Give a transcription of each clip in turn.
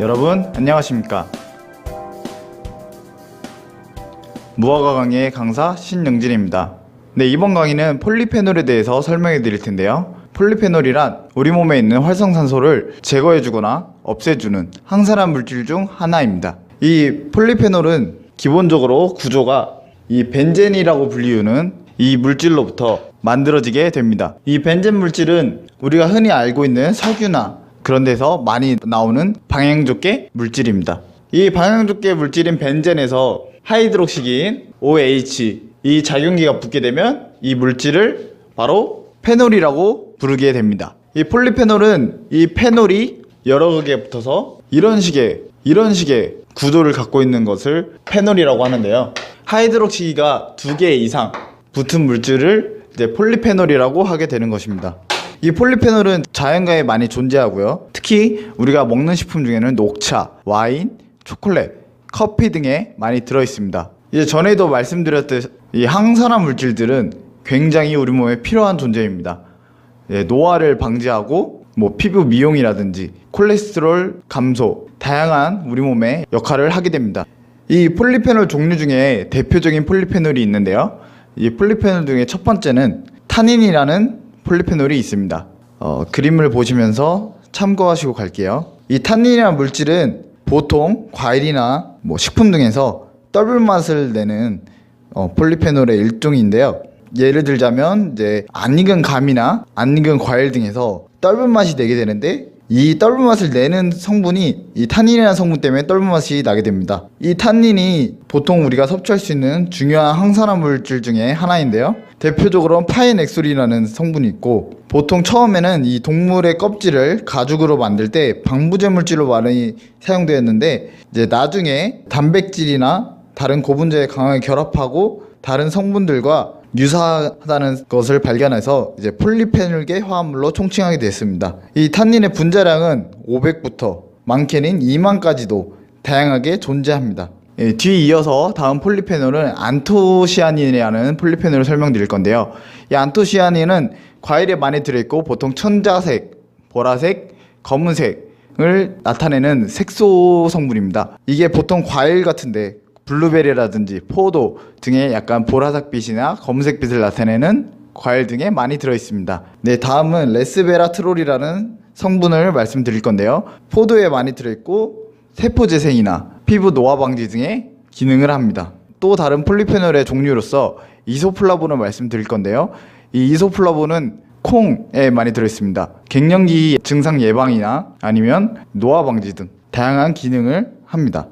여러분 안녕하십니까. 무화과 강의의 강사 신영진입니다. 네, 이번 강의는 폴리페놀에 대해서 설명해 드릴 텐데요. 폴리페놀이란 우리 몸에 있는 활성산소를 제거해주거나 없애주는 항산화 물질 중 하나입니다. 이 폴리페놀은 기본적으로 구조가 이 벤젠이라고 불리우는 이 물질로부터 만들어지게 됩니다. 이 벤젠 물질은 우리가 흔히 알고 있는 석유나 그런 데서 많이 나오는 방향족계 물질입니다. 이 방향족계 물질인 벤젠에서 하이드록시긴 OH 이 작용기가 붙게 되면 이 물질을 바로 페놀이라고 부르게 됩니다. 이 폴리페놀은 이 페놀이 여러 개 붙어서 이런 식의 구조를 갖고 있는 것을 페놀이라고 하는데요. 하이드록시기가 2개 이상 붙은 물질을 이제 폴리페놀이라고 하게 되는 것입니다. 이 폴리페놀은 자연가에 많이 존재하고요. 특히 우리가 먹는 식품 중에는 녹차, 와인, 초콜릿, 커피 등에 많이 들어있습니다. 이제 전에도 말씀드렸듯이 이 항산화 물질들은 굉장히 우리 몸에 필요한 존재입니다. 노화를 방지하고 피부 미용이라든지 콜레스테롤 감소, 다양한 우리 몸의 역할을 하게 됩니다. 이 폴리페놀 종류 중에 대표적인 폴리페놀이 있는데요. 이 폴리페놀 중에 첫 번째는 타닌이라는 폴리페놀이 있습니다. 그림을 보시면서 참고하시고 갈게요. 이 타닌이라는 물질은 보통 과일이나 식품 등에서 떫은 맛을 내는 폴리페놀의 일종인데요. 예를 들자면 이제 안 익은 감이나 안 익은 과일 등에서 떫은 맛이 내게 되는데 이 떫은 맛을 내는 성분이 이 타닌이라는 성분 때문에 떫은 맛이 나게 됩니다. 이 타닌이 보통 우리가 섭취할 수 있는 중요한 항산화 물질 중에 하나인데요. 대표적으로 파인엑솔이라는 성분이 있고, 보통 처음에는 이 동물의 껍질을 가죽으로 만들 때 방부제 물질로 많이 사용되었는데, 이제 나중에 단백질이나 다른 고분자에 강하게 결합하고 다른 성분들과 유사하다는 것을 발견해서 이제 폴리페놀계 화합물로 총칭하게 됐습니다. 이 탄닌의 분자량은 500부터 많게는 2만까지도 다양하게 존재합니다. 뒤에 이어서 다음 폴리페놀은 안토시아닌이라는 폴리페놀을 설명드릴 건데요. 이 안토시아닌은 과일에 많이 들어있고 보통 천자색, 보라색, 검은색을 나타내는 색소 성분입니다. 이게 보통 과일 같은데 블루베리라든지 포도 등의 약간 보라색빛이나 검은색빛을 나타내는 과일 등에 많이 들어있습니다. 네, 다음은 레스베라트롤이라는 성분을 말씀드릴 건데요. 포도에 많이 들어있고 세포재생이나 피부 노화 방지 등의 기능을 합니다. 또 다른 폴리페놀의 종류로서 이소플라본을 말씀드릴 건데요. 이 이소플라본은 콩에 많이 들어있습니다. 갱년기 증상 예방이나 아니면 노화 방지 등 다양한 기능을 합니다.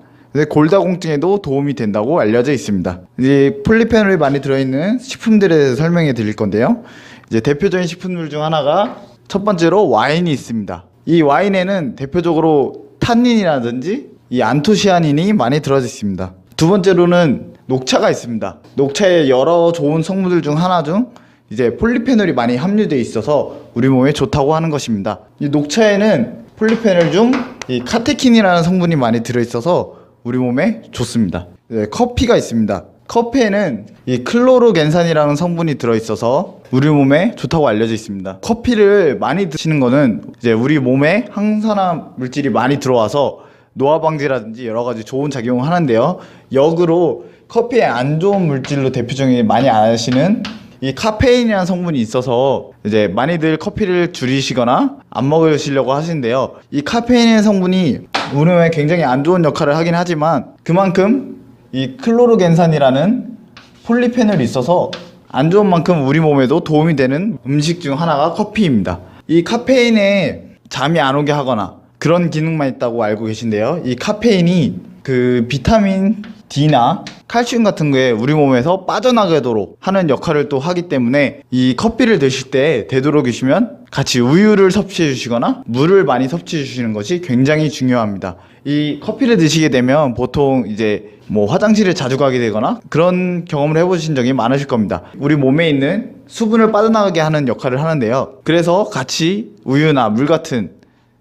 골다공증에도 도움이 된다고 알려져 있습니다. 이제 폴리페놀이 많이 들어있는 식품들에 대해서 설명해 드릴 건데요. 이제 대표적인 식품들 중 하나가 첫 번째로 와인이 있습니다. 이 와인에는 대표적으로 탄닌이라든지 이 안토시아닌이 많이 들어져 있습니다. 두 번째로는 녹차가 있습니다. 녹차의 여러 좋은 성분들 중 하나 중 이제 폴리페놀이 많이 함유되어 있어서 우리 몸에 좋다고 하는 것입니다. 이 녹차에는 폴리페놀 중 이 카테킨이라는 성분이 많이 들어있어서 우리 몸에 좋습니다. 커피가 있습니다. 커피에는 이 클로로겐산이라는 성분이 들어있어서 우리 몸에 좋다고 알려져 있습니다. 커피를 많이 드시는 거는 이제 우리 몸에 항산화 물질이 많이 들어와서 노화 방지라든지 여러 가지 좋은 작용을 하는데요. 역으로 커피에 안 좋은 물질로 대표적인 많이 아시는 이 카페인이라는 성분이 있어서 이제 많이들 커피를 줄이시거나 안 먹으시려고 하시는데요. 이 카페인의 성분이 우리 몸에 굉장히 안 좋은 역할을 하긴 하지만 그만큼 이 클로로겐산이라는 폴리페놀이 있어서 안 좋은 만큼 우리 몸에도 도움이 되는 음식 중 하나가 커피입니다. 이 카페인에 잠이 안 오게 하거나 그런 기능만 있다고 알고 계신데요. 이 카페인이 그 비타민 D나 칼슘 같은 거에 우리 몸에서 빠져나가도록 하는 역할을 또 하기 때문에 이 커피를 드실 때 되도록이시면 같이 우유를 섭취해 주시거나 물을 많이 섭취해 주시는 것이 굉장히 중요합니다. 이 커피를 드시게 되면 보통 이제 화장실에 자주 가게 되거나 그런 경험을 해보신 적이 많으실 겁니다. 우리 몸에 있는 수분을 빠져나가게 하는 역할을 하는데요. 그래서 같이 우유나 물 같은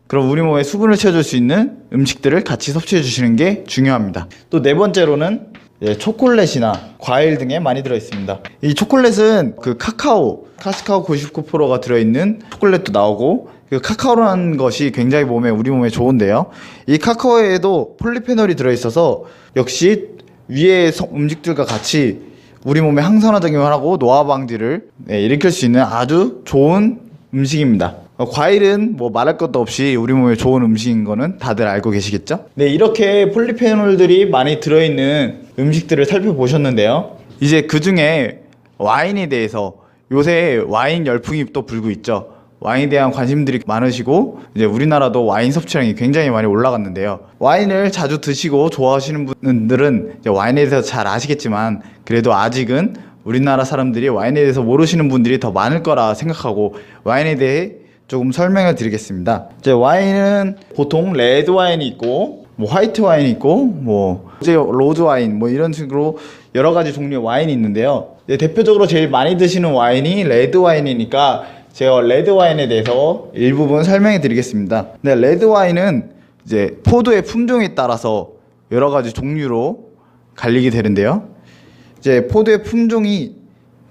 그럼 우리 몸에 수분을 채워줄 수 있는 음식들을 같이 섭취해 주시는 게 중요합니다. 또 네 번째로는 초콜릿이나 과일 등에 많이 들어있습니다. 이 초콜릿은 그 카카오 99%가 들어있는 초콜릿도 나오고, 그 카카오라는 것이 굉장히 우리 몸에 좋은데요. 이 카카오에도 폴리페놀이 들어있어서 역시 위의 음식들과 같이 우리 몸에 항산화 작용을 하고 노화 방지를 일으킬 수 있는 아주 좋은 음식입니다. 과일은 말할 것도 없이 우리 몸에 좋은 음식인 거는 다들 알고 계시겠죠? 네, 이렇게 폴리페놀들이 많이 들어있는 음식들을 살펴보셨는데요. 이제 그 중에 와인에 대해서, 요새 와인 열풍이 또 불고 있죠. 와인에 대한 관심들이 많으시고, 이제 우리나라도 와인 섭취량이 굉장히 많이 올라갔는데요. 와인을 자주 드시고 좋아하시는 분들은 이제 와인에 대해서 잘 아시겠지만, 그래도 아직은 우리나라 사람들이 와인에 대해서 모르시는 분들이 더 많을 거라 생각하고 와인에 대해 조금 설명을 드리겠습니다. 이제 와인은 보통 레드 와인이 있고, 화이트 와인이 있고, 이제 로즈 와인, 이런 식으로 여러 가지 종류의 와인이 있는데요. 대표적으로 제일 많이 드시는 와인이 레드 와인이니까 제가 레드 와인에 대해서 일부분 설명해 드리겠습니다. 네, 레드 와인은 이제 포도의 품종에 따라서 여러 가지 종류로 갈리게 되는데요. 이제 포도의 품종이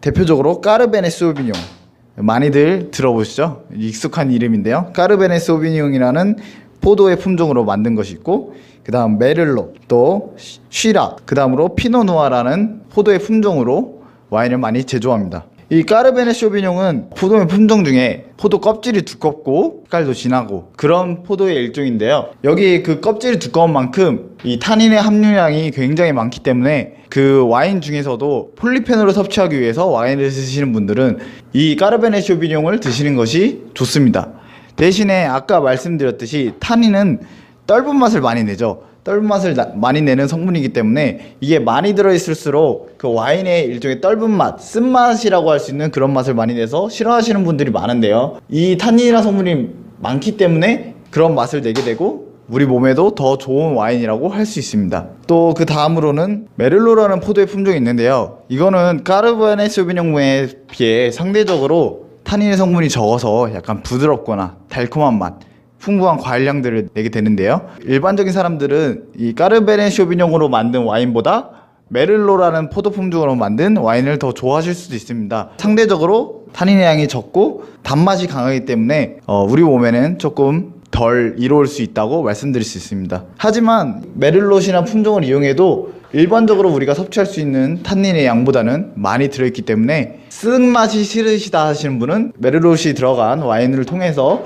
대표적으로 까르베네 소비뇽, 많이들 들어보시죠? 익숙한 이름인데요. 까르베네 소비뇽이라는 포도의 품종으로 만든 것이 있고, 그 다음 메를로, 또 쉬라, 그 다음으로 피노누아라는 포도의 품종으로 와인을 많이 제조합니다. 이 까르베네 소비뇽은 포도의 품종 중에 포도 껍질이 두껍고 색깔도 진하고 그런 포도의 일종인데요. 여기 그 껍질이 두꺼운 만큼 이 타닌의 함유량이 굉장히 많기 때문에 그 와인 중에서도 폴리페놀을 섭취하기 위해서 와인을 드시는 분들은 이 까르베네 소비뇽을 드시는 것이 좋습니다. 대신에 아까 말씀드렸듯이 타닌은 떫은 맛을 많이 내죠. 떫은 맛을 많이 내는 성분이기 때문에 이게 많이 들어있을수록 그 와인의 일종의 떫은 맛, 쓴맛이라고 할 수 있는 그런 맛을 많이 내서 싫어하시는 분들이 많은데요. 이 탄닌이라는 성분이 많기 때문에 그런 맛을 내게 되고 우리 몸에도 더 좋은 와인이라고 할 수 있습니다. 또 그 다음으로는 메를로라는 포도의 품종이 있는데요. 이거는 까르베네 소비뇽에 비해 상대적으로 탄닌의 성분이 적어서 약간 부드럽거나 달콤한 맛, 풍부한 과일향들을 내게 되는데요. 일반적인 사람들은 이 까르베네 소비뇽으로 만든 와인보다 메를로라는 포도 품종으로 만든 와인을 더 좋아하실 수도 있습니다. 상대적으로 타닌의 양이 적고 단맛이 강하기 때문에 우리 몸에는 조금 덜 이로울 수 있다고 말씀드릴 수 있습니다. 하지만 메를롯이나 품종을 이용해도 일반적으로 우리가 섭취할 수 있는 탄닌의 양보다는 많이 들어있기 때문에 쓴맛이 싫으시다 하시는 분은 메를롯이 들어간 와인을 통해서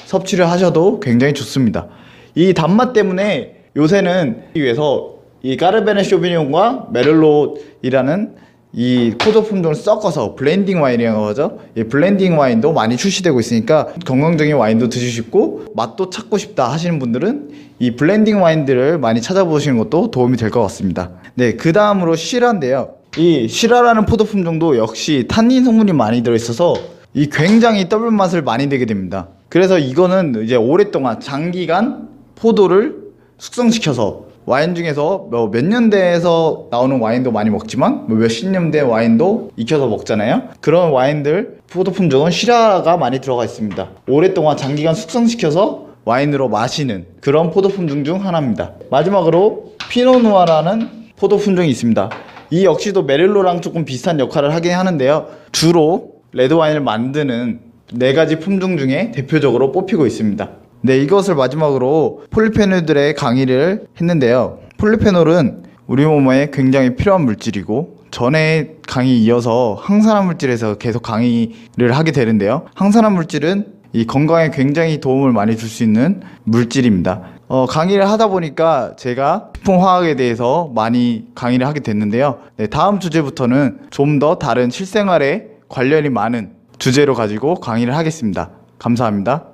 섭취를 하셔도 굉장히 좋습니다. 이 단맛 때문에 요새는 위해서 이 까르베네 소비뇽과 메를롯이라는 이 포도 품종을 섞어서 블렌딩 와인이라고 하죠. 이 블렌딩 와인도 많이 출시되고 있으니까 건강적인 와인도 드시고 싶고 맛도 찾고 싶다 하시는 분들은 이 블렌딩 와인들을 많이 찾아보시는 것도 도움이 될 것 같습니다. 네, 그 다음으로 시라인데요. 이 시라라는 포도 품종도 역시 탄닌 성분이 많이 들어있어서 이 굉장히 떫은 맛을 많이 내게 됩니다. 그래서 이거는 이제 오랫동안 장기간 포도를 숙성시켜서 와인 중에서 몇 년대에서 나오는 와인도 많이 먹지만 몇십 년대 와인도 익혀서 먹잖아요. 그런 와인들 포도 품종은 시라가 많이 들어가 있습니다. 오랫동안 장기간 숙성시켜서 와인으로 마시는 그런 포도 품종 중 하나입니다. 마지막으로 피노누아라는 포도 품종이 있습니다. 이 역시도 메를로랑 조금 비슷한 역할을 하긴 하는데요. 주로 레드 와인을 만드는 4가지 품종 중에 대표적으로 뽑히고 있습니다. 네, 이것을 마지막으로 폴리페놀들의 강의를 했는데요. 폴리페놀은 우리 몸에 굉장히 필요한 물질이고 전에 강의 이어서 항산화 물질에서 계속 강의를 하게 되는데요. 항산화 물질은 이 건강에 굉장히 도움을 많이 줄 수 있는 물질입니다. 강의를 하다 보니까 제가 식품화학에 대해서 많이 강의를 하게 됐는데요. 네, 다음 주제부터는 좀 더 다른 실생활에 관련이 많은 주제로 가지고 강의를 하겠습니다. 감사합니다.